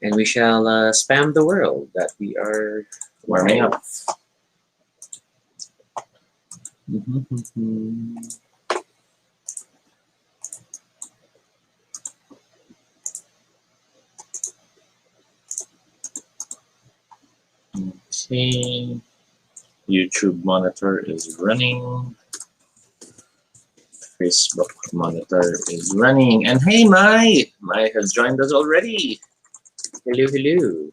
and we shall spam the world that we are Warming up. Okay. YouTube monitor is running. Facebook monitor is running. And hey, Mai! Mai has joined us already. Hello, hello.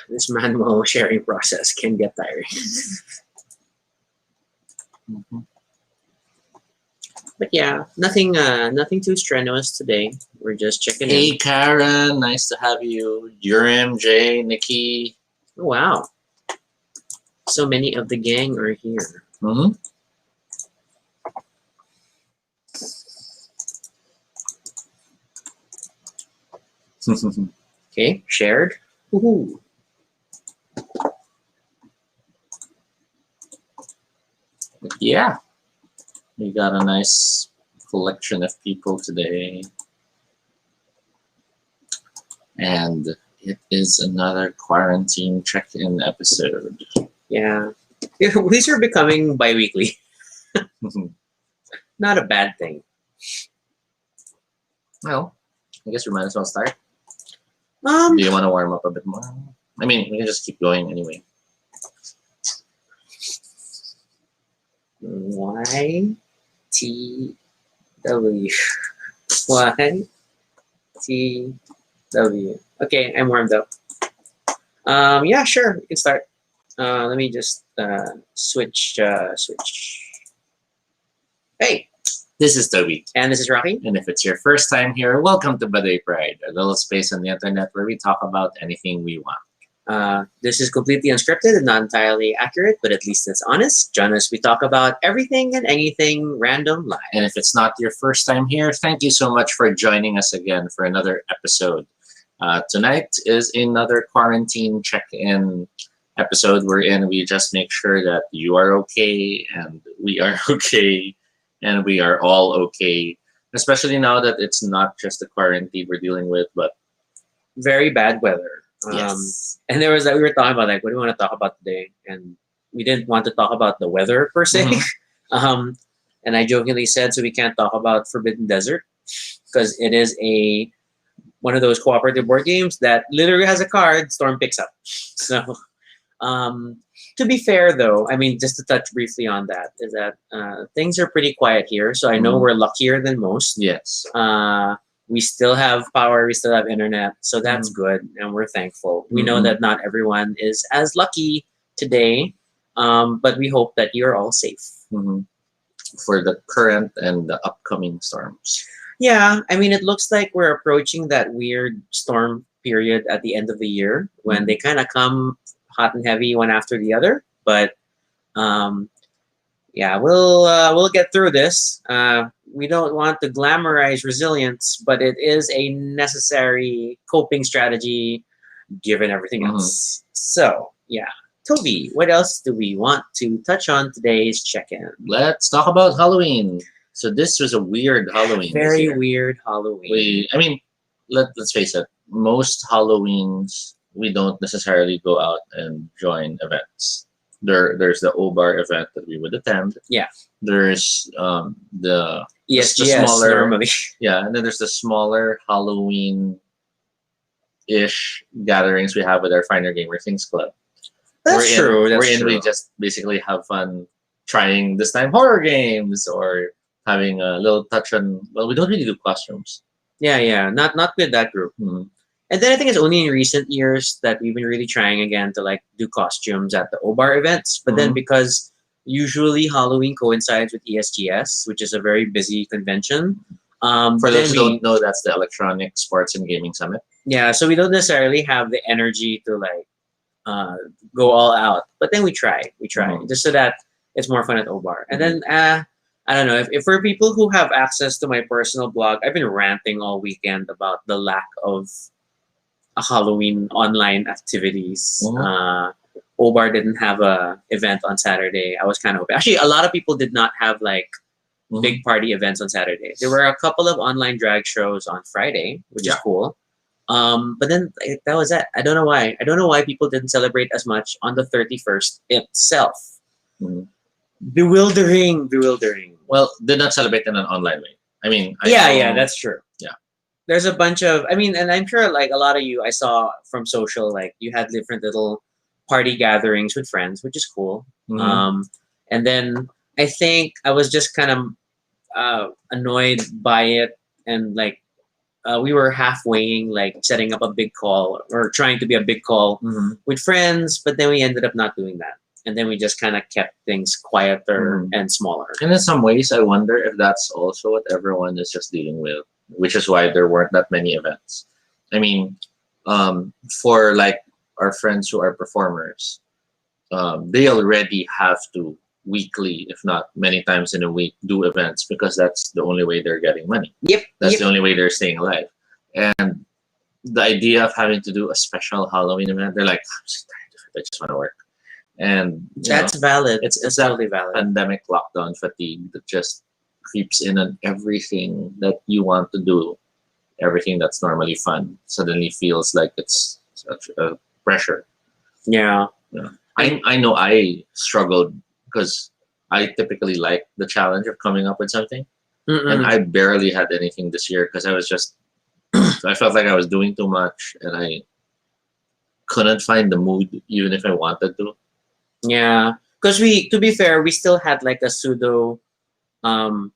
This manual sharing process can get tiring. But yeah, nothing too strenuous today. We're just checking in. Hey, Karen. Nice to have you. Urim, Jay, Nikki. Oh, wow. So many of the gang are here. Okay, shared. Woohoo. Yeah. We got a nice collection of people today. And it is another quarantine check-in episode. Yeah. These are becoming bi-weekly. Not a bad thing. Well, I guess we might as well start. Um, Do you want to warm up a bit more? I mean, we can just keep going anyway. Y T W Y T W. Okay, I'm warmed up. Yeah, sure, we can start. Let me just switch. Hey, This is Toby. and this is Rocky. And if it's your first time here, welcome to Baduy Pride, a little space on the internet where we talk about anything we want. This is completely unscripted and not entirely accurate, but at least it's honest. Join us. We talk about everything and anything random live. And if it's not your first time here, thank you so much for joining us again for another episode. Tonight is another quarantine check-in episode wherein we just make sure that you are okay and we are okay and we are all okay. Especially now that it's not just the quarantine we're dealing with, but Very bad weather. yes. And there was that we were talking about like, what do we want to talk about today? And we didn't want to talk about the weather per se. Mhm. And I jokingly said, so we can't talk about Forbidden Desert because it is one of those cooperative board games that literally has a card Storm picks up. So, to be fair though, I mean, just to touch briefly on that, is that things are pretty quiet here. So I know Mhm. we're luckier than most. Yes. We still have power, we still have internet, so that's good, and we're thankful. We know Mhm. that not everyone is as lucky today, but we hope that you're all safe. Mhm. For the current and the upcoming storms. Yeah, I mean, it looks like we're approaching that weird storm period at the end of the year when they kind of come hot and heavy one after the other. But yeah, we'll get through this. We don't want to glamorize resilience, but it is a necessary coping strategy given everything Mhm. else. So yeah, Toby, what else do we want to touch on today's check-in? Let's talk about Halloween. So this was a weird Halloween. this Very year. weird Halloween. I mean, let's face it. Most Halloweens we don't necessarily go out and join events. There's the O-Bar event that we would attend. Yeah. There's the ESGS smaller- normally. yeah, and then there's the smaller Halloween ish gatherings we have with our Finer Gamer Things Club. That's true. That's Wherein we true. just basically have fun trying this time horror games or having a little touch on. Well, we don't really do costumes. Yeah. Not with that group. Mhm. And then I think it's only in recent years that we've been really trying again to like do costumes at the O-Bar events. But then Mhm. because usually Halloween coincides with ESGS, which is a very busy convention. For then those who don't know, that's the Electronic Sports and Gaming Summit. Yeah, so we don't necessarily have the energy to like go all out. But then we try Mhm. just so that it's more fun at O-Bar. And then I don't know if for people who have access to my personal blog, I've been ranting all weekend about the lack of Halloween online activities. Mhm. Obar didn't have a event on Saturday, I was kind of hoping. Actually, a lot of people did not have like Mhm. big party events on Saturday. There were a couple of online drag shows on Friday, which is Yeah. cool. But then that was it. I don't know why. I don't know why people didn't celebrate as much on the 31st itself. Mhm. Bewildering, bewildering. Well, did not celebrate in an online way. I mean, I Yeah, know, that's true. Yeah. There's a bunch of, I mean, and I'm sure like a lot of you I saw from social, like you had different little party gatherings with friends, which is cool. Mhm. And then I think I was just kind of annoyed by it, and like we were halfwaying like setting up a big call or trying to be a big call Mhm. with friends, but then we ended up not doing that, and then we just kind of kept things quieter Mhm. and smaller. And in some ways, I wonder if that's also what everyone is just dealing with, which is why there weren't that many events. I mean, for like our friends who are performers, they already have to weekly, if not many times in a week, do events because that's the only way they're getting money. Yep, That's yep. the only way they're staying alive. And the idea of having to do a special Halloween event, they're like, I'm just tired of it. I just want to work. And That's valid. it's That's that totally valid. pandemic lockdown fatigue that just creeps in on everything that you want to do. Everything that's normally fun suddenly feels like it's such a pressure. Yeah. Yeah. I know I struggled because I typically like the challenge of coming up with something, and Mm-mm. I barely had anything this year because I was just I felt like I was doing too much and I couldn't find the mood even if I wanted to. Yeah. Because we, to be fair, we still had like a pseudo um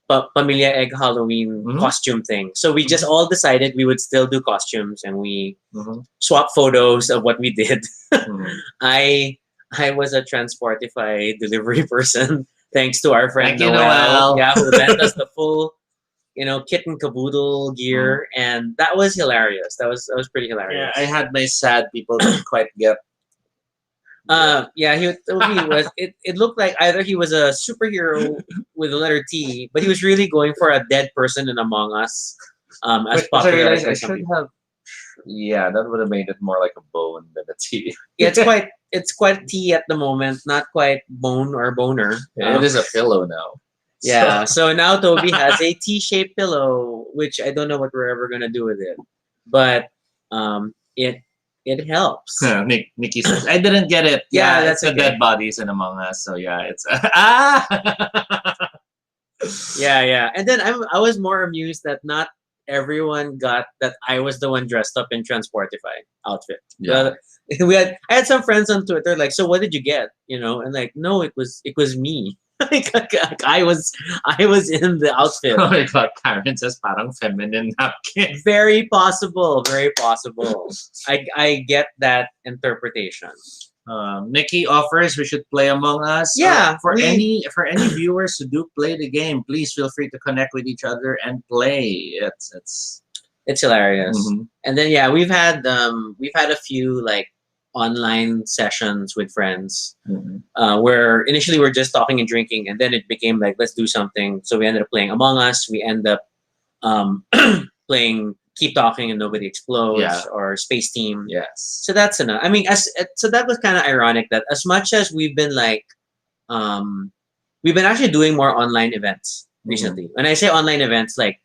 Pamilya Egg Halloween Mhm. costume thing. So we just all decided we would still do costumes, and we Mhm. swap photos of what we did. Mhm. I I was a Transportify delivery person, thanks to our friend Thank you, Noel. Noel. Yeah, who lent us the full, kit and caboodle gear, and that was hilarious. That was pretty Yeah, hilarious. I had my sad people didn't quite get. Yeah, he told me he was. It looked like either he was a superhero with the letter T, but he was really going for a dead person in Among Us, as But I popularized realized by I some should people. have. Yeah, that would have made it more like a bone than a T. Yeah, it's quite T at the moment, not quite bone or boner. It is a pillow now. Yeah, so now Toby has a T-shaped pillow, which I don't know what we're ever gonna do with it, but it helps. Nikki says, I didn't get it. Yeah, Yeah, that's it's the okay. dead bodies in Among Us. So yeah, it's Yeah. And then I was more amused that not everyone got that I was the one dressed up in Transportify outfit. Yeah. I had some friends on Twitter like, so what did you get? And like, no, it was me. Like, I was in the outfit. Oh my god, Karen says parang feminine napkin. Very possible, very possible. I get that interpretation. Nikki offers we should play Among Us. Yeah, for any viewers who do play the game, please feel free to connect with each other and play. It's hilarious. Mhm. And then yeah, we've had a few like online sessions with friends Mhm. where initially we're just talking and drinking, and then it became like let's do something. So we ended up playing Among Us. We end up um, playing Keep Talking and Nobody Explodes Yeah. or Space Team. Yes. So that's enough. I mean, so that was kind of ironic that as much as we've been like, we've been actually doing more online events recently. When I say online events, like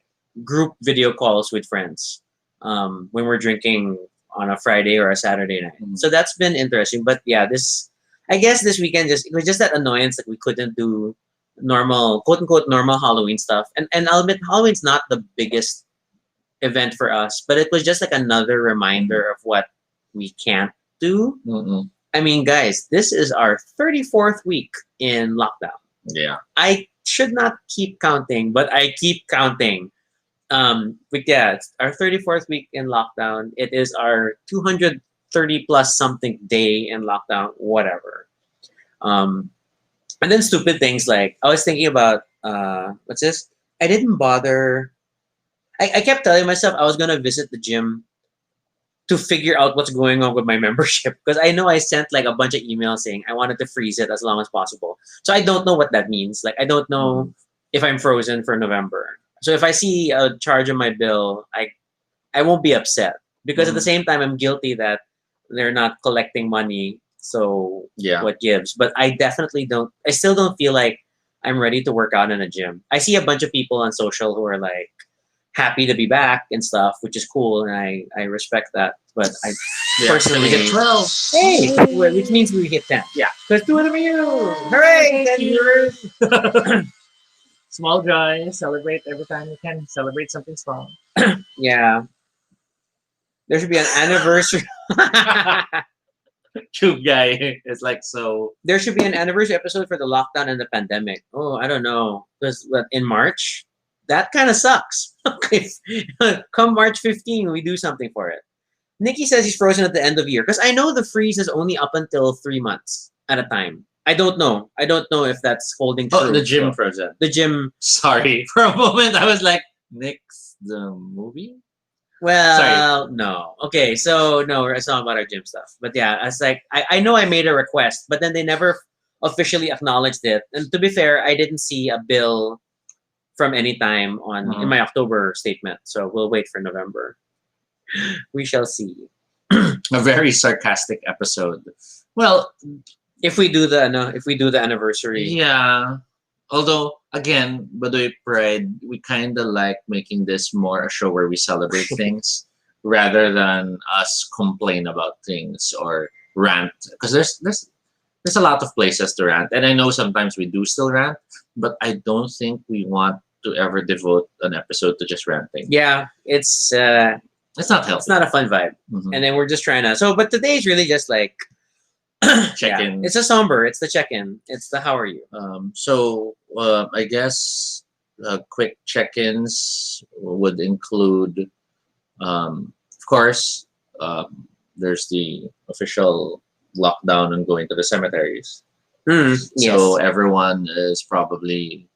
group video calls with friends, when we're drinking on a Friday or a Saturday night. Mhm. So that's been interesting. But yeah, I guess this weekend it was just that annoyance that we couldn't do normal, quote unquote, normal Halloween stuff. And I'll admit, Halloween's not the biggest event for us, but it was just like another reminder of what we can't do. Mhm. I mean, guys, this is our 34th week in lockdown. Yeah. I should not keep counting, but I keep counting. But yeah, it's our 34th week in lockdown. It is our 230 plus something day in lockdown, whatever. Um, and then stupid things like I was thinking about what's this? I didn't bother. I kept telling myself I was gonna visit the gym to figure out what's going on with my membership because I know I sent like a bunch of emails saying I wanted to freeze it as long as possible. So I don't know what that means. Like I don't know if I'm frozen for November. So if I see a charge on my bill, I won't be upset because at the same time I'm guilty that they're not collecting money So Yeah. what gives? But I definitely don't. I still don't feel like I'm ready to work out in a gym. I see a bunch of people on social who are like happy to be back and stuff, which is cool, and I respect that. But I Yeah. personally, We hit 12. hey, which means we hit 10. Yeah. Let's do it for you. Hooray! 10 viewers. Small joy. Celebrate every time you can. Celebrate something small. Yeah, there should be an anniversary. Tube guy is like so. There should be an anniversary episode for the lockdown and the pandemic. Oh, I don't know. Because in March, that kind of sucks. Okay. Come March 15, we do something for it. Nikki says he's frozen at the end of year. Because I know the freeze is only up until 3 months at a time. I don't know. I don't know if that's holding true. Oh, the gym So, frozen. the gym. Sorry. For a moment, I was like, Nick's the movie? Well, no. Okay, so no, it's not about our gym stuff. But yeah, it's like I know I made a request, but then they never officially acknowledged it. And to be fair, I didn't see a bill from any time in my October statement. So we'll wait for November. We shall see. A very sarcastic episode. Well, If we do the anniversary. yeah. Although, again, Baduy Pride, we kind of like making this more a show where we celebrate things rather than us complain about things or rant. Because there's a lot of places to rant, and I know sometimes we do still rant, but I don't think we want to ever devote an episode to just ranting. Yeah, it's not healthy. it's not a fun vibe. Mhm. And then we're just trying to but today is really just like Check-in. It's a somber. It's the check-in. It's the how are you? I guess quick check-ins would include, of course, there's the official lockdown and going to the cemeteries. Yes. So everyone is probably,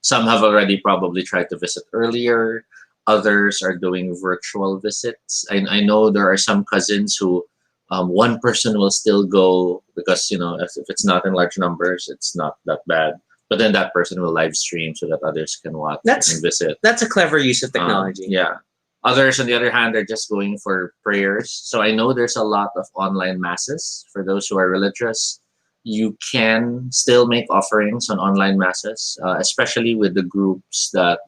some have already probably tried to visit earlier. Others are doing virtual visits. I know there are some cousins who one person will still go because if it's not in large numbers, it's not that bad. But then that person will live stream so that others can watch and visit. That's a clever use of technology. Yeah. Others, on the other hand, are just going for prayers. So I know there's a lot of online masses for those who are religious. You can still make offerings on online masses, especially with the groups that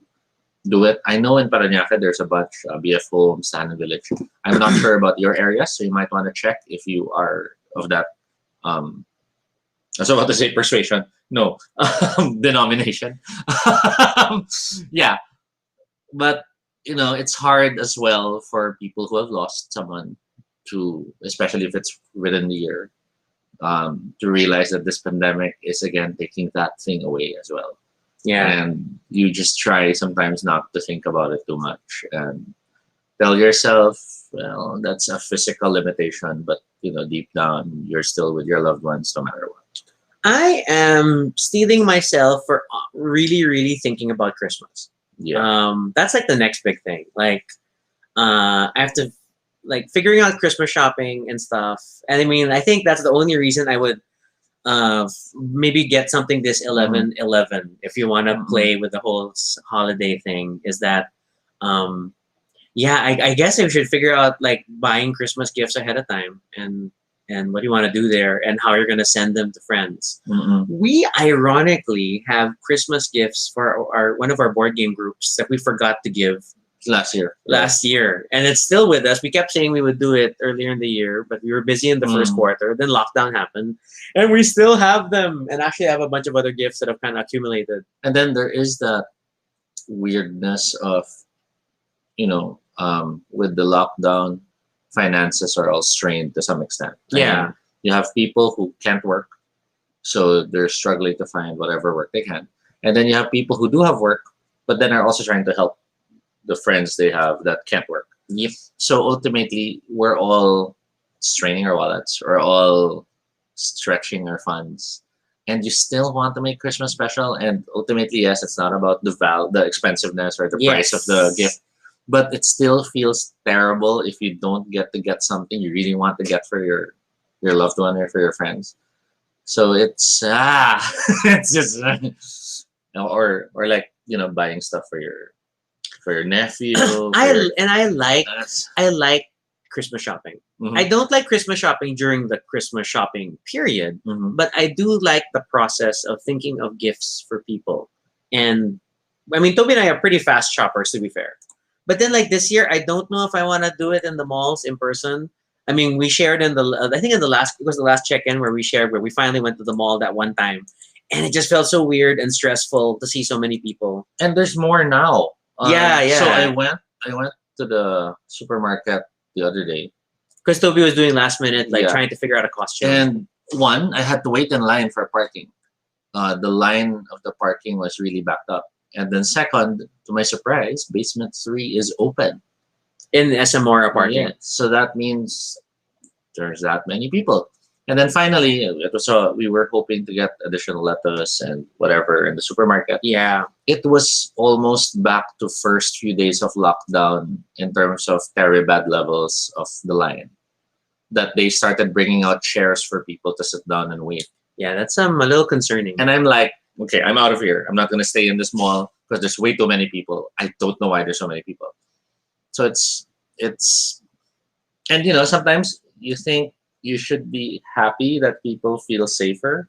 do it. I know in Paranaque there's a bunch, BF Home, Stan Village. I'm not sure about your area, so you might want to check if you are of that. I was about to say persuasion. No, denomination. Yeah, but it's hard as well for people who have lost someone to, especially if it's within the year, to realize that this pandemic is again taking that thing away as well. Yeah. And you just try sometimes not to think about it too much and tell yourself, well, that's a physical limitation, but deep down, you're still with your loved ones no matter what. I am stealing myself for really, really thinking about Christmas. Yeah. That's like the next big thing. Like, I have to figuring out Christmas shopping and stuff. And I mean, I think that's the only reason I would maybe get something this 11/11 if you want to play with the whole holiday thing. Is that I guess I should figure out like buying Christmas gifts ahead of time and what do you want to do there and how you're going to send them to friends. We ironically have Christmas gifts for one of our board game groups that we forgot to give last year, and it's still with us. We kept saying we would do it earlier in the year, but we were busy in the first quarter. Then lockdown happened, and we still have them. And actually, I have a bunch of other gifts that have kind of accumulated. And then there is that weirdness of, with the lockdown, finances are all strained to some extent. Yeah. I mean, you have people who can't work, so they're struggling to find whatever work they can. And then you have people who do have work, but then are also trying to help the friends they have that can't work. Yep. So ultimately, we're all straining our wallets. We're all stretching our funds. And you still want to make Christmas special. And ultimately, yes, it's not about the expensiveness or the price of the gift. But it still feels terrible if you don't get to get something you really want to get for your loved one or for your friends. So it's it's just or like buying stuff for your nephew. I like Christmas shopping. Mhm. I don't like Christmas shopping during the Christmas shopping period, Mhm. but I do like the process of thinking of gifts for people. And I mean, Toby and I are pretty fast shoppers, to be fair. But then, like this year, I don't know if I want to do it in the malls in person. I mean, we shared in the, I think in the last, it was the last check in where we shared, where we finally went to the mall that one time. And it just felt so weird and stressful to see so many people. And there's more now. Yeah, So yeah. I went to the supermarket the other day, Because Toby was doing last minute, like Yeah. trying to figure out a costume. and one, I had to wait in line for parking. The line of the parking was really backed up. And then second, to my surprise, basement 3 is open. In SMR parking. Yeah, so that means there's that many people. And then finally, it was we were hoping to get additional lettuce and whatever in the supermarket. Yeah. It was almost back to first few days of lockdown in terms of very bad levels of the line. That they started bringing out chairs for people to sit down and wait. Yeah, that's a little concerning. And I'm like, okay, I'm out of here. I'm not gonna stay in this mall because there's way too many people. I don't know why there's so many people. So it's and sometimes you think you should be happy that people feel safer,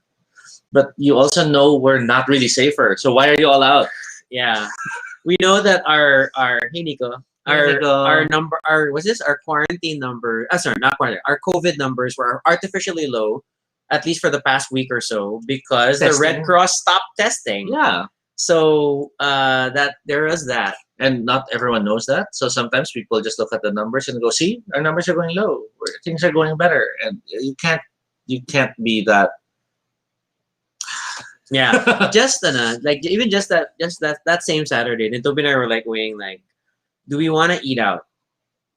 but you also know we're not really safer. So why are you all out? Yeah. We know that our hey Nico, our number, our quarantine number, sorry, not quarantine, our COVID numbers were artificially low, at least for the past week or so, because the Red Testing. Cross stopped testing. Yeah. So that there was that. And not everyone knows that. So sometimes people just look at the numbers and go, "See, our numbers are going low. Things are going better." And you can't be that. Yeah. Just like even just that same Saturday, then Toby and I were like weighing like, do we want to eat out?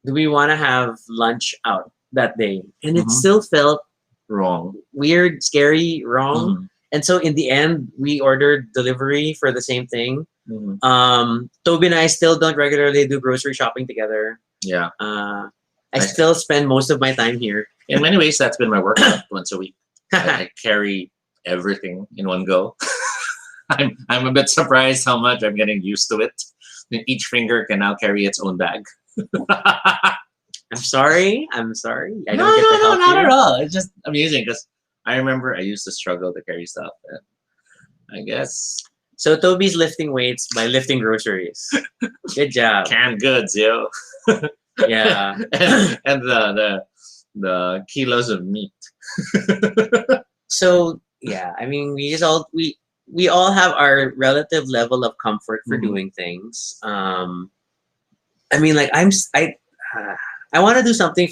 Do we want to have lunch out that day? And it Mhm. still felt Wrong. weird, scary, wrong. Mhm. And so in the end, we ordered delivery for the same thing. Mhm. Toby and I still don't regularly do grocery shopping together. Yeah. I Nice. still spend most of my time here. In many ways, that's been my workout once a week. I carry everything in one go. I'm a bit surprised how much I'm getting used to it. Each finger can now carry its own bag. I'm sorry. I don't get to no, help not you. at all. It's just amusing because I remember I used to struggle to carry stuff. And I guess So Toby's lifting weights by lifting groceries. Good job. canned goods, yo. Yeah. and the kilos of meat. So yeah, I mean, we all have our relative level of comfort for Mhm. doing things. I mean, like I want to do something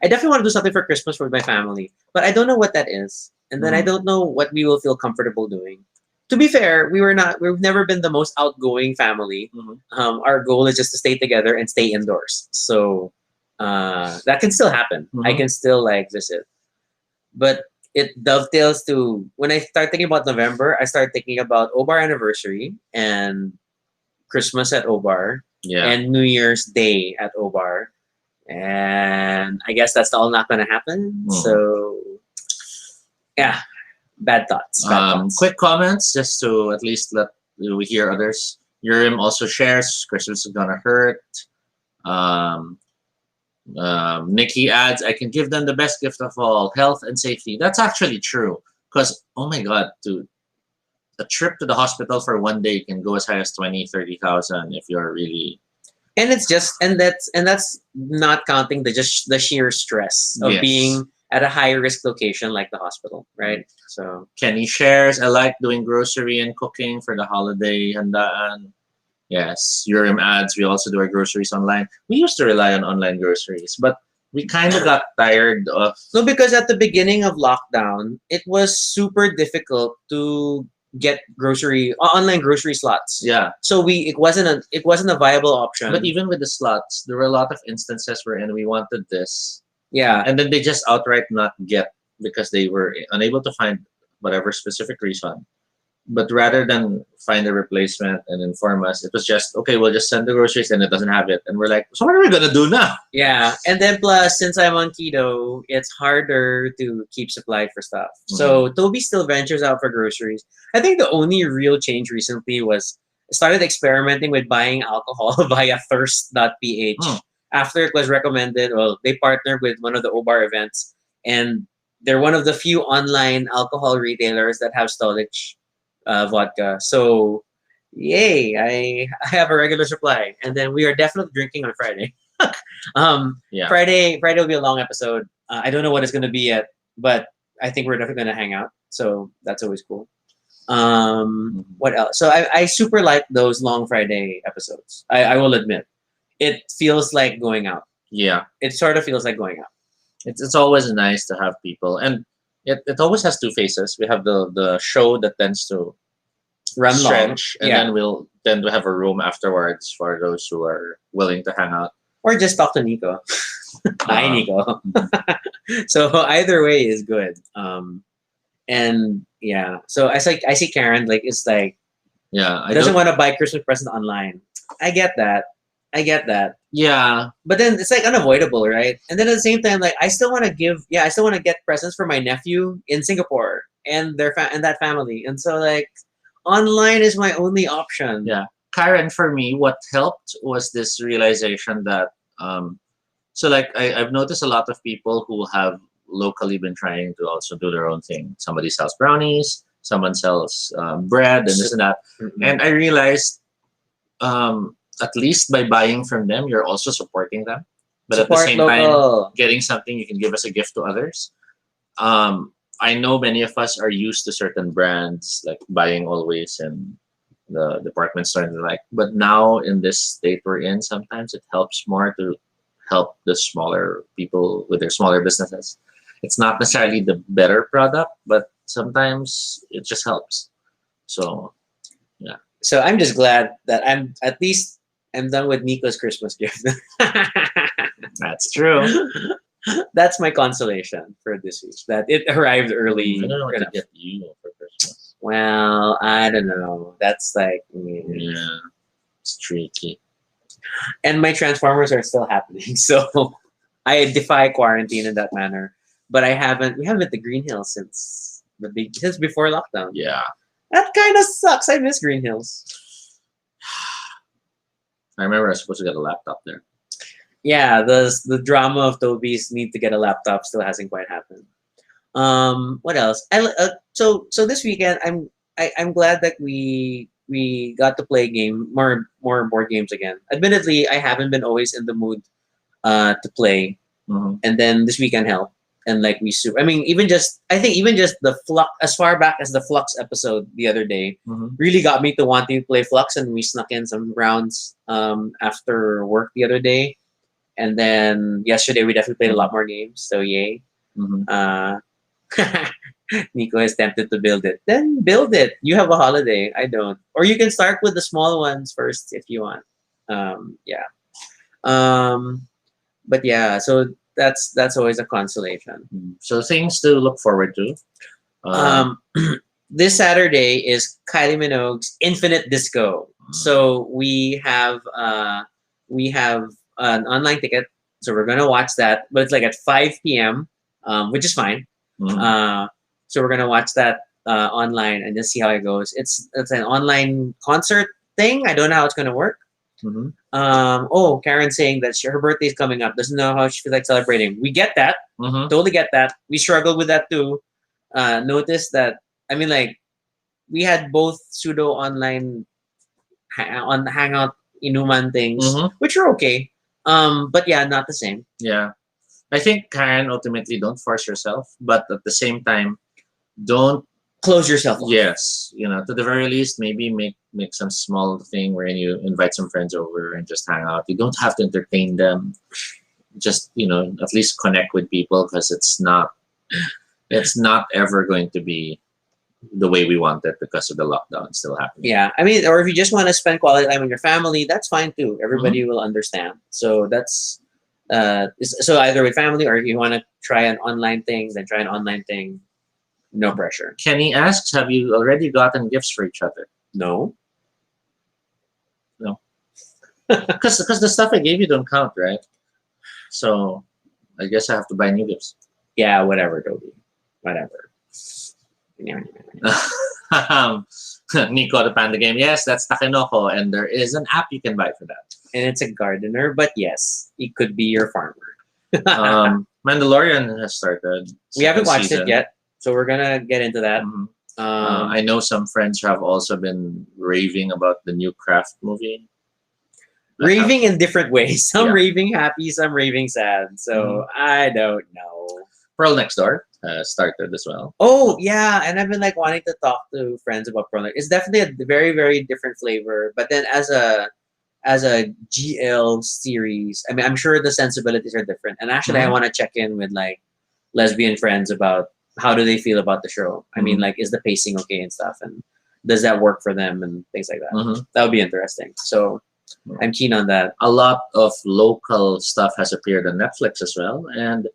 I definitely want to do something for Christmas for my family, but I don't know what that is, and then I Mhm. don't know what we will feel comfortable doing. To be fair, we've never been the most outgoing family. Mhm. Our goal is just to stay together and stay indoors. So that can still happen. I Mhm. can still like visit, but it dovetails to when I start thinking about November. I start thinking about Obar anniversary and Christmas at Obar Yeah. and New Year's Day at Obar, and I guess that's all not going to happen. Mhm. So yeah, bad thoughts. Bad thoughts. Quick comments just to at least let we hear others. Urim also shares Christmas is gonna hurt. Um, Nikki adds, I can give them the best gift of all, health and safety. That's actually true. Because, oh my God, dude, a trip to the hospital for one day can go as high as 20, 30,000 if you're really. And it's just that's not counting the sheer stress of Yes. being at a high risk location like the hospital, right? So Kenny shares, I like doing grocery and cooking for the holiday handaan. Yes, Urim adds, we also do our groceries online. We used to rely on online groceries, but we kind of got tired of. no, because at the beginning of lockdown, it was super difficult to get online grocery slots. Yeah, So it wasn't a viable option. but even with the slots, there were a lot of instances wherein we wanted this, yeah, and then they just outright not get because they were unable to find whatever specific reason. But rather than find a replacement and inform us, it was just, okay, we'll just send the groceries and it doesn't have it. And we're like, so what are we going to do now? yeah, and then plus since I'm on keto, it's harder to keep supply for stuff. So Toby still ventures out for groceries. I think the only real change recently was I started experimenting with buying alcohol via thirst.ph. Hmm. after it was recommended, well, they partnered with one of the OBAR events, and they're one of the few online alcohol retailers that have Stolich vodka. So, yay! I have a regular supply, and then we are definitely drinking on Friday. Yeah. Friday will be a long episode. I don't know what it's gonna be yet, but I think we're definitely gonna hang out. So that's always cool. What else? So I super like those long Friday episodes. I will admit, it feels like going out. Yeah. It sort of feels like going out. It's always nice to have people, and it always has two faces. We have the show that tends to Run long, stretch, and yeah, then we'll have a room afterwards for those who are willing to hang out. or just talk to Nico. Hi, Uh, Nico. So either way is good. And yeah, so I see Karen like it's like yeah, I doesn't don't. want to buy Christmas present online. I get that. I get that. Yeah, But then it's like unavoidable, right? And then at the same time, like I still want to give, yeah, I still want to get presents for my nephew in Singapore and and that family. And so like online is my only option. yeah. Karen, for me, what helped was this realization that so like I've noticed a lot of people who have locally been trying to also do their own thing. Somebody sells brownies, someone sells bread, and this and that. Mm-mm. And I realized at least by buying from them, you're also supporting them. But at the Support same time, local. getting something you can give as a gift to others. I know many of us are used to certain brands, like buying always and the department store and the like. But now in this state we're in, sometimes it helps more to help the smaller people with their smaller businesses. It's not necessarily the better product, but sometimes it just helps. So yeah, So I'm just glad that I'm done with Nico's Christmas gift. that's true. That's my consolation for this week. That it arrived early. I don't know what to enough. get you for Christmas. Well, I don't know. That's like, Yeah, it's tricky. and my Transformers are still happening. So I defy quarantine in that manner. But we haven't been to Green Hills since before lockdown. Yeah, That kind of sucks. I miss Green Hills. I remember I was supposed to get a laptop there. Yeah, the drama of Toby's need to get a laptop still hasn't quite happened. What else? So this weekend I'm glad that we got to play more board games again. Admittedly, I haven't been always in the mood to play, Mhm. and then this weekend helped. And like I mean, even just the Flux, as far back as the Flux episode the other day, Mhm. really got me to wanting to play Flux, and we snuck in some rounds after work the other day, and then yesterday we definitely played a lot more games. So yay! Mhm. Uh, Nico is tempted to build it. Then build it. You have a holiday. I don't. Or you can start with the small ones first if you want. Yeah. Um, but yeah, so that's always a consolation. So things to look forward to. Um, this Saturday is Kylie Minogue's Infinite Disco. So we have an online ticket. So we're gonna watch that, but it's like at 5 p.m., which is fine. Mhm. So we're gonna watch that online and just see how it goes. It's an online concert thing. I don't know how it's gonna work. Mhm. Oh, Karen saying that her birthday's coming up. Doesn't know how she feels like celebrating. We get that. Mhm. Totally get that. We struggle with that too. Notice that. I mean, like we had both pseudo online on Hangout Inuman things, Mhm. which are okay. But yeah, not the same. Yeah, I think Karen ultimately don't force yourself, but at the same time, don't. Close yourself off. Yes, to the very least, maybe make some small thing wherein you invite some friends over and just hang out. You don't have to entertain them. Just at least connect with people because it's not ever going to be the way we want it because of the lockdown still happening. Yeah, I mean, or if you just want to spend quality time with your family, that's fine too. Everybody will understand. So that's so either with family or if you want to try an online thing, then try an online thing. No pressure. Kenny asks, have you already gotten gifts for each other? No. No. Because the stuff I gave you don't count, right? So I guess I have to buy new gifts. Yeah, whatever, Toby. Whatever. Nico the Panda Game. Yes, that's Takenoko, and there is an app you can buy for that. and it's a gardener, but yes, it could be your farmer. Mandalorian has started. We haven't Second watched it season. yet, so we're gonna get into that. Mhm. Um, I know some friends have also been raving about the new Craft movie. I have- raving in different ways. Some Yeah. raving happy, some raving sad. So I don't know. Pearl Next Door started as well. Oh yeah, and I've been like wanting to talk to friends about Pronoc. It's definitely a very very different flavor, but then as a GL series, I mean, I'm sure the sensibilities are different. And actually, I Mhm. want to check in with like lesbian friends about how do they feel about the show. I mean, Mhm. like, is the pacing okay and stuff, and does that work for them and things like that. Mhm. That would be interesting. So I'm keen on that. A lot of local stuff has appeared on Netflix as well, and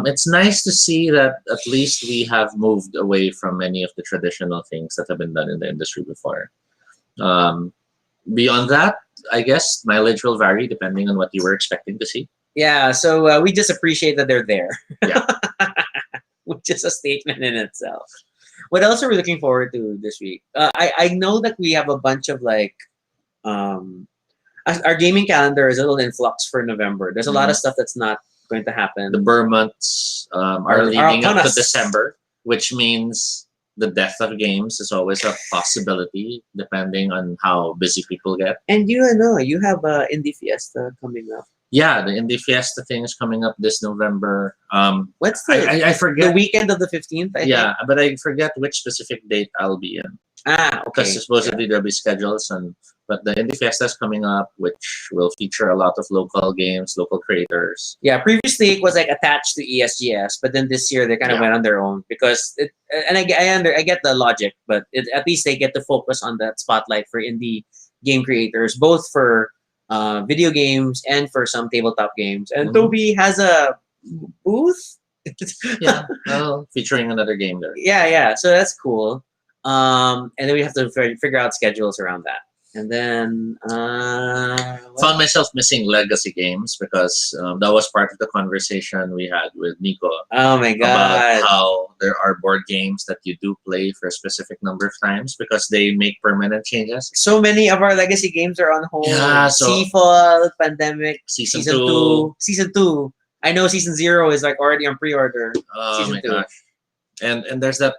it's nice to see that at least we have moved away from many of the traditional things that have been done in the industry before. Um, Beyond that, I guess mileage will vary depending on what you were expecting to see. Yeah. So we just appreciate that they're there. Yeah. Which is a statement in itself. What else are we looking forward to this week? I know that we have a bunch of like um our gaming calendar is a little in flux for November. There's a lot of Mhm. stuff that's not going to happen. The Burr months are Are leading up upon to us. December, which means the death of games is always a possibility depending on how busy people get. And you know, you have Indie Fiesta coming up. Yeah, the Indie Fiesta thing is coming up this November. What's the I the forget. weekend of the 15th? I Yeah, think. but I forget which specific date I'll be in Ah, because okay. supposedly there'll be schedules and but the Indie Fiesta is coming up, which will feature a lot of local games, local creators. Yeah, previously it was like attached to ESGS, but then this year they kind of Yeah. went on their own because it. And I get the logic, but at least they get to focus on that spotlight for indie game creators, both for video games and for some tabletop games. And Mhm. Toby has a booth. Yeah, well, featuring another game there. Yeah. So that's cool. And then we have to figure out schedules around that. And then Found myself missing legacy games because that was part of the conversation we had with Nico oh my about god. how there are board games that you do play for a specific number of times because they make permanent changes. So many of our legacy games are on hold. Yeah, so- Seafall, Pandemic, Season Season 2. Season 2. I know Season 0 is like already on pre-order. Oh Season my 2. gosh. And there's that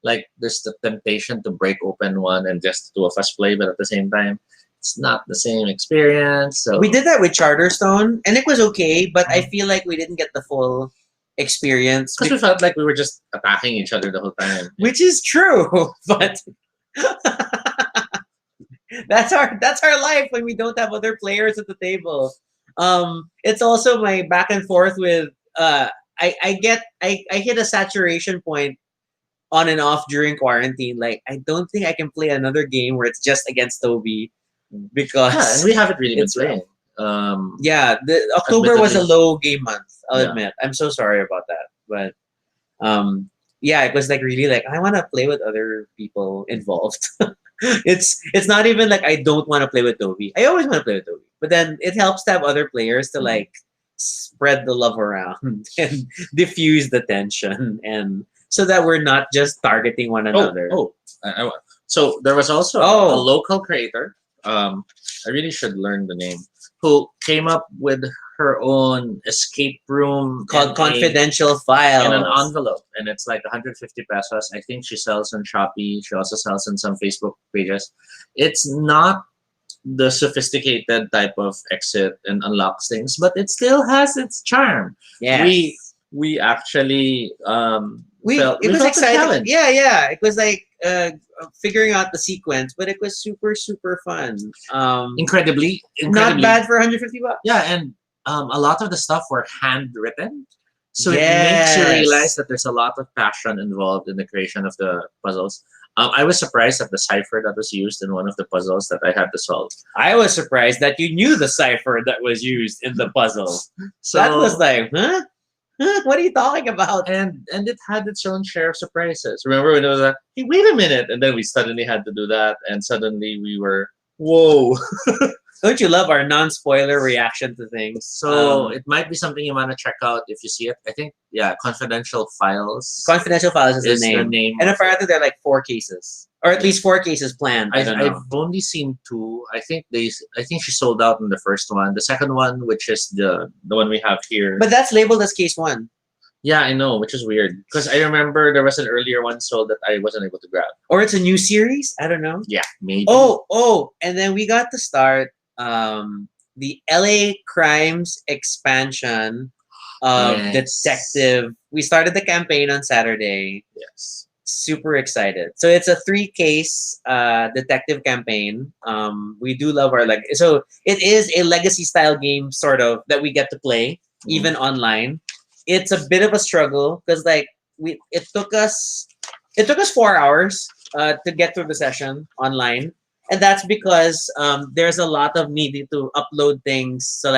like there's the temptation to break open one and just the two of us play, but at the same time it's not the same experience. So We did that with Charterstone, and it was okay, but I feel like we didn't get the full experience. because we felt like we were just attacking each other the whole time. Which is true, but that's our life when we don't have other players at the table. It's also my back and forth with I hit a saturation point on and off during quarantine. Like, I don't think I can play another game where it's just against Toby because Yeah, and we haven't really been It's playing. the October was a Admittedly. low game month. I'll Yeah. admit. I'm so sorry about that, but yeah, it was like really like I want to play with other people involved. It's not even like I don't want to play with Toby. I always want to play with Toby, but then it helps to have other players to like spread the love around and diffuse the tension, and so that we're not just targeting one another. So there was also Oh. a local creator. I really should learn the name. Who came up with her own escape room Called and Confidential Files. in an envelope, and it's like 150 pesos. I think she sells on Shopee. She also sells on some Facebook pages. It's not the sophisticated type of exit and unlocks things, but it still has its charm. Yes. We actually we felt it was the exciting. challenge. Yeah. It was like figuring out the sequence, but it was super super fun. incredibly Not bad for 150 bucks. Yeah, and a lot of the stuff were handwritten, so it makes Yes. you realize that there's a lot of passion involved in the creation of the puzzles. I was surprised at the cipher that was used in one of the puzzles that I had to solve. I was surprised that you knew the cipher that was used in the puzzle. So That was like, huh? What are you talking about? and it had its own share of surprises. Remember when it was like, hey, wait a minute, and then we suddenly had to do that, and suddenly we were, whoa. Don't you love our non-spoiler reaction to things? So it might be something you want to check out if you see it. I think, yeah, Confidential Files Confidential Files is is the the name. name. And of it. apparently there are like 4 cases or at least 4 cases planned. I don't know. I've only seen two. I think she sold out in the first one. The second one, which is the one we have here. But that's labeled as case 1. Yeah, I know, which is weird because I remember there was an earlier one sold that I wasn't able to grab. Or it's a new series. I don't know. Yeah, maybe. Oh, and then we got to start the LA Crimes expansion of Yes. Detective. We started the campaign on Saturday. Yes. Super excited. So it's a 3-case detective campaign. We do love our so it is a legacy style game sort of that we get to play even online. It's a bit of a struggle because it took us 4 hours to get through the session online, and that's because there's a lot of needing to upload things. So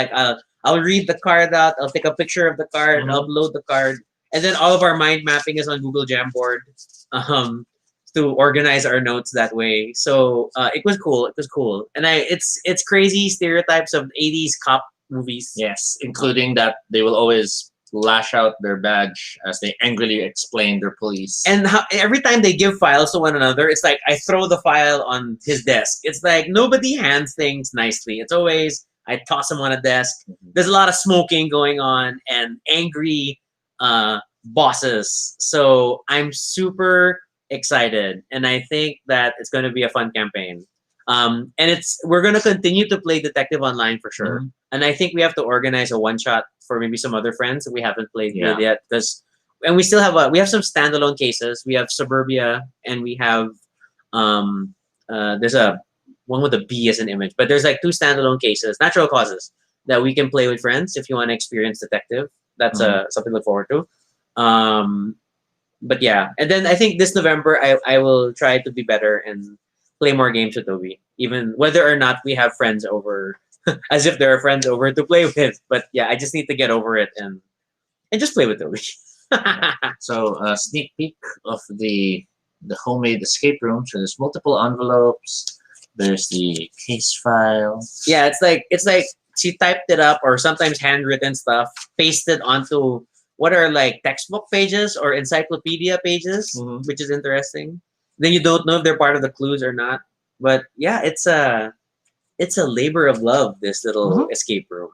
I'll read the card out, I'll take a picture of the card, upload the card, and then all of our mind mapping is on Google Jamboard to organize our notes that way. So it was cool. It was cool, and it's crazy stereotypes of '80s cop movies. Yes, including that they will always lash out their badge as they angrily explain their police. And every time they give files to one another, it's like I throw the file on his desk. It's like nobody hands things nicely. It's always I toss them on a desk. There's a lot of smoking going on and angry bosses. So I'm super excited, and I think that it's going to be a fun campaign. And we're going to continue to play Detective Online for sure. And I think we have to organize a one shot for maybe some other friends that we haven't played with yet. And we still have we have some standalone cases. We have Suburbia, and we have there's a one with a B as an image, but there's 2 standalone cases, natural causes, that we can play with friends if you want to experience detective. That's something to look forward to. But yeah, and then I think this November I will try to be better and play more games with Toby, even whether or not we have friends over, as if there are friends over to play with. But yeah, I just need to get over it and just play with Toby. So a sneak peek of the homemade escape room. So there's multiple envelopes. There's the case file. Yeah, it's like she typed it up, or sometimes handwritten stuff, pasted onto what are textbook pages or encyclopedia pages, which is interesting. Then you don't know if they're part of the clues or not. But yeah, it's a labor of love, this little escape room.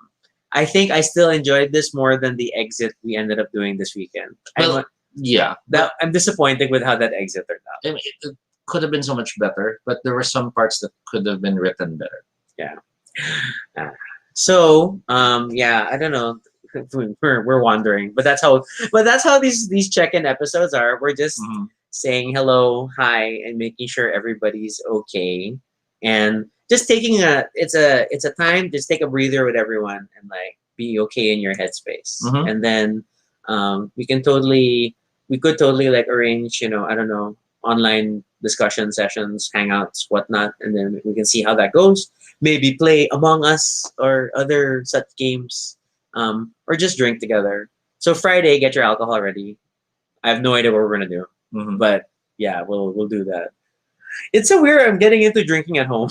I think I still enjoyed this more than the exit we ended up doing this weekend. Well, I'm disappointed with how that exit turned out. I mean, it could have been so much better, but there were some parts that could have been written better. Yeah. So yeah, I don't know. We're wandering, but that's how these check-in episodes are. We're just saying hello, hi, and making sure everybody's okay, and just taking it's a time, just take a breather with everyone and be okay in your headspace. And then we could totally arrange, I don't know, online discussion sessions, hangouts, whatnot, and then we can see how that goes. Maybe play Among Us or other such games, or just drink together. So Friday, get your alcohol ready. I have no idea what we're gonna do, but yeah, we'll do that. It's so weird. I'm getting into drinking at home.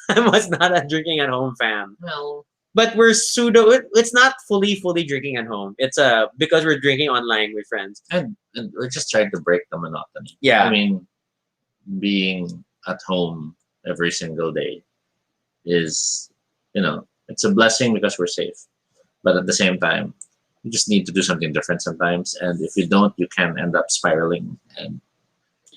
I was not a drinking at home fan. Well, but we're pseudo. It's not fully drinking at home. It's because we're drinking online with friends. And we just tried to break the monotony. Yeah, I mean, being at home every single day is, it's a blessing because we're safe. But at the same time, you just need to do something different sometimes. And if you don't, you can end up spiraling. And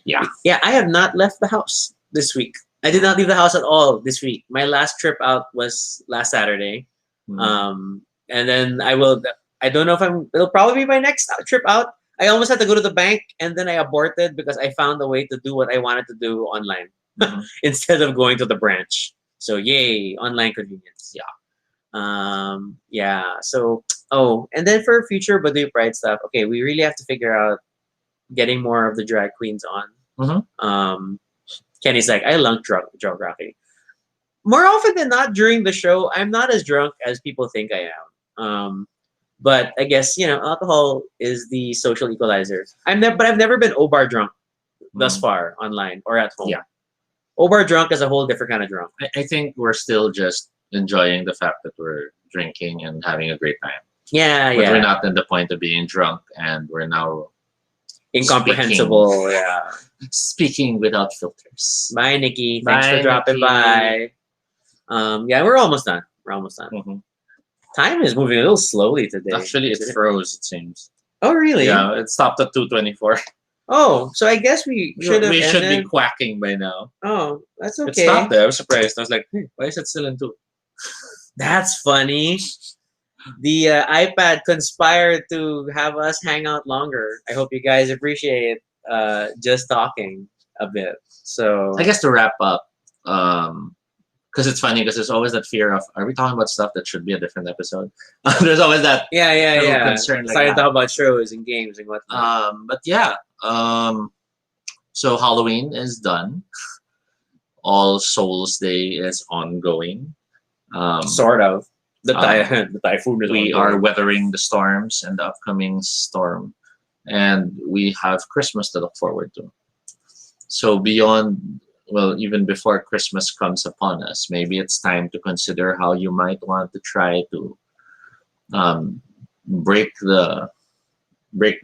yeah. Yeah, I have not left the house this week. I did not leave the house at all this week. My last trip out was last Saturday. And then I don't know if it'll probably be my next trip out. I almost had to go to the bank, and then I aborted because I found a way to do what I wanted to do online instead of going to the branch. So yay, online convenience. Yeah. So and then for future Baduy Pride stuff, okay, we really have to figure out getting more of the drag queens on. Kenny's like, I love geography. More often than not during the show, I'm not as drunk as people think I am. But I guess alcohol is the social equalizer. But I've never been O-bar drunk thus far online or at home. Yeah, O-bar drunk is a whole different kind of drunk. I think we're still just enjoying the fact that we're drinking and having a great time. Yeah, but we're not in the point of being drunk, and we're now incomprehensible. Speaking without filters. Bye, Nikki. Thanks for Bye, dropping Nikki. by. Yeah, we're almost done. We're almost done. Mhm. Time is moving a little slowly today. Actually, it isn't it? froze, it seems. Oh, really? Yeah, it stopped at 2:24. Oh, so I guess we should have We should be ended. quacking by now. Oh, that's It okay. stopped there. I was surprised. I was like, hey, why is it still in 2? That's funny. The iPad conspired to have us hang out longer. I hope you guys appreciate just talking a bit. So I guess to wrap up, because it's funny because there's always that fear of, are we talking about stuff that should be a different episode? There's always that yeah, little yeah. concern like Starting to that. talk about shows and games and whatnot. But yeah, so Halloween is done. All Souls Day is ongoing. Sort of. The, um, the typhoon is We ongoing. are weathering the storms and the upcoming storm, and we have Christmas to look forward to. So beyond, well, even before Christmas comes upon us, maybe it's time to consider how you might want to try to um, break the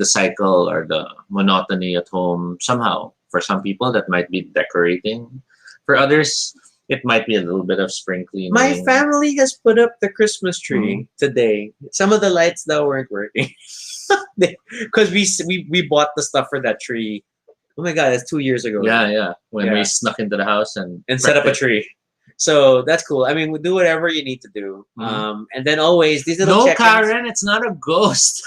cycle or the monotony at home somehow. For some people, that might be decorating. For others, it might be a little bit of spring cleaning. My family has put up the Christmas tree today. Some of the lights though weren't working because we bought the stuff for that tree. Oh my god, that's 2 years ago. Yeah. When Yeah. we snuck into the house and Set up a prepped it. tree. So that's cool. I mean, we do whatever you need to do. And then always these little No, check-ins. Karen, it's not a ghost.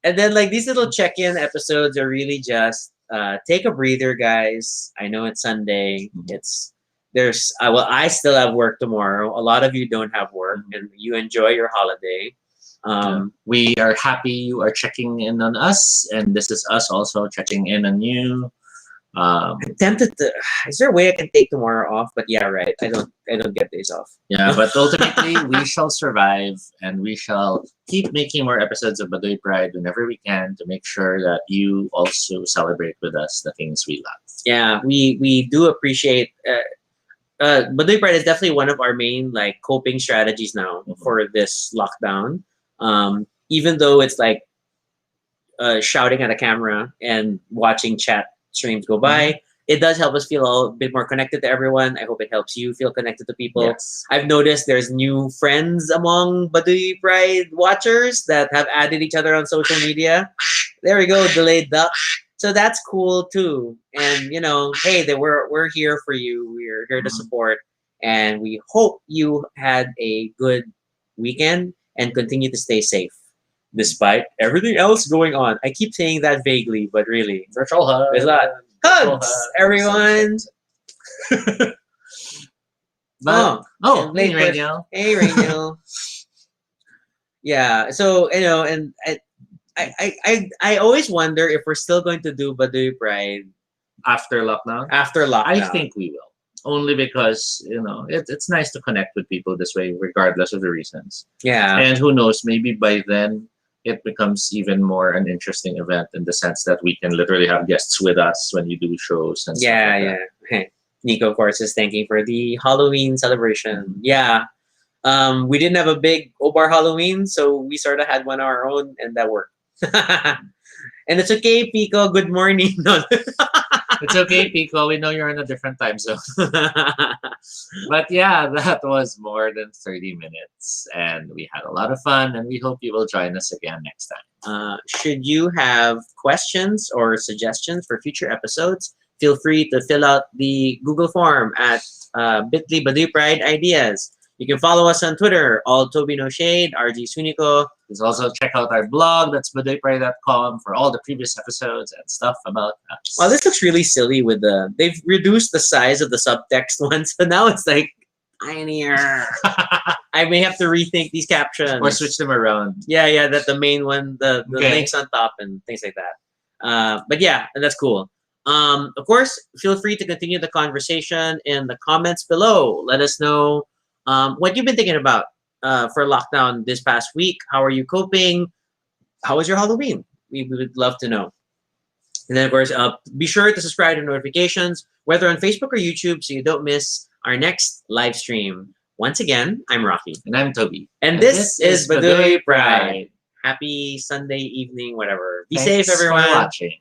And then like these little check-in episodes are really just take a breather, guys. I know it's Sunday. It's there's well, I still have work tomorrow. A lot of you don't have work, and you enjoy your holiday. We are happy you are checking in on us, and this is us also checking in on you. I'm tempted to. Is there a way I can take tomorrow off? But yeah, right. I don't get days off. Yeah, but ultimately we shall survive, and we shall keep making more episodes of Baduy Pride whenever we can to make sure that you also celebrate with us the things we love. Yeah, we do appreciate. Baduy Pride is definitely one of our main like coping strategies now for this lockdown. Even though it's like shouting at a camera and watching chat streams go by, it does help us feel a bit more connected to everyone. I hope it helps you feel connected to people. Yes. I've noticed there's new friends among Baduy Pride watchers that have added each other on social media. There we go, delayed duck. So that's cool too. And you know, hey, we're here for you. We're here to support, and we hope you had a good weekend and continue to stay safe despite everything else going on. I keep saying that vaguely, but really, Virtual hug. there's a lot. Hugs, everyone. But, and hey, late Radio. Hey, Rachel. Yeah. So you know, and I always wonder if we're still going to do Baduy Pride After lockdown? after lockdown. I think we will. Only because, it's nice to connect with people this way, regardless of the reasons. Yeah. And who knows, maybe by then it becomes even more an interesting event in the sense that we can literally have guests with us when you do shows and stuff like that. Hey, Nico, of course, is thanking for the Halloween celebration. Yeah. We didn't have a big Obar Halloween, so we sort of had one of our own, and that worked. And it's okay, Pico. Good morning. No. It's okay, Pico. We know you're in a different time zone. But yeah, that was more than 30 minutes. And we had a lot of fun. And we hope you will join us again next time. Should you have questions or suggestions for future episodes, feel free to fill out the Google form at bit.ly Baduy Pride Ideas. You can follow us on Twitter, all Toby No Shade, RG Suniko. Please also check out our blog, that's baduypride.com, for all the previous episodes and stuff about us. Wow, this looks really silly with they've reduced the size of the subtext one, so now it's like tinier. I may have to rethink these captions. Or switch them around. Yeah, that the main one, the Okay. links on top and things like that. But yeah, that's cool. Of course, feel free to continue the conversation in the comments below. Let us know what you've been thinking about for lockdown this past week. How are you coping? How was your Halloween? We would love to know. And then, of course, be sure to subscribe to notifications, whether on Facebook or YouTube, so you don't miss our next live stream. Once again, I'm Rocky. And I'm Toby. And this is Baduy Baduy Pride. Happy Sunday evening, whatever. Be safe, Thanks everyone. for watching.